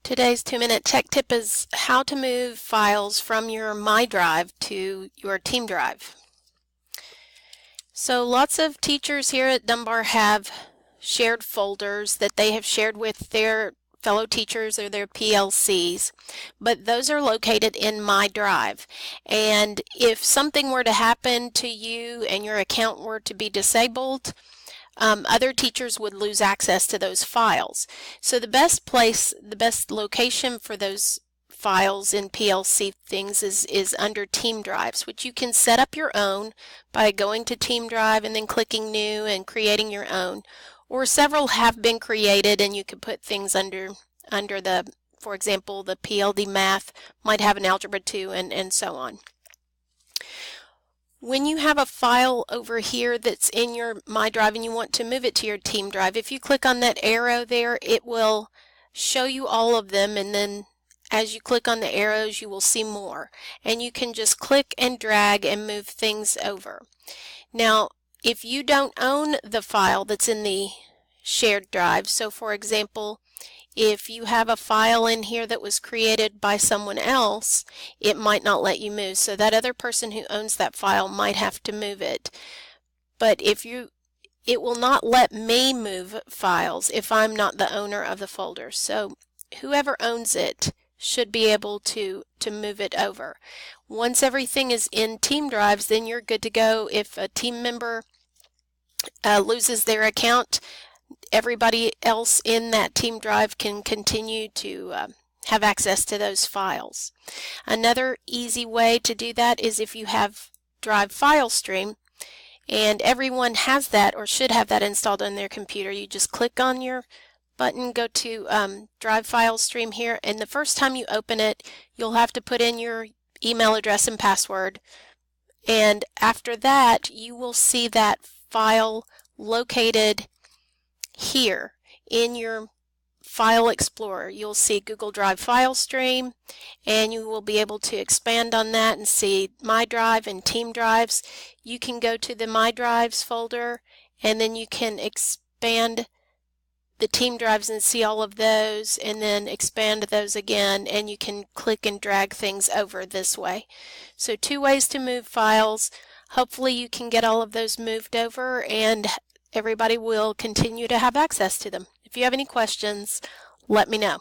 Today's 2-minute tech tip is how to move files from your My Drive to your Team Drive. So lots of teachers here at Dunbar have shared folders that they have shared with their fellow teachers or their PLCs, but those are located in My Drive. And if something were to happen to you and your account were to be disabled, other teachers would lose access to those files. So the best location for those files in PLC things is under Team Drives, which you can set up your own by going to Team Drive and then clicking New and creating your own. Or several have been created and you could put things under the, for example, the PLD Math might have an Algebra 2 and so on. When you have a file over here that's in your My Drive and you want to move it to your Team Drive, if you click on that arrow there, it will show you all of them, and then as you click on the arrows you will see more. And you can just click and drag and move things over. Now, if you don't own the file that's in the shared drive, so for example, if you have a file in here that was created by someone else, it might not let you move. So that other person who owns that file might have to move it. But it will not let me move files if I'm not the owner of the folder. So whoever owns it should be able to move it over. Once everything is in Team Drives, then you're good to go. If a team member loses their account, everybody else in that Team Drive can continue to have access to those files. Another easy way to do that is if you have Drive File Stream, and everyone has that or should have that installed on their computer. You just click on your button, go to Drive File Stream here, and the first time you open it, you'll have to put in your email address and password. And after that, you will see that file located here in your File Explorer. You'll see Google Drive File Stream, and you will be able to expand on that and see My Drive and Team Drives. You can go to the My Drives folder, and then you can expand the Team Drives and see all of those, and then expand those again, and you can click and drag things over this way. So 2 ways to move files. Hopefully you can get all of those moved over and everybody will continue to have access to them. If you have any questions, let me know.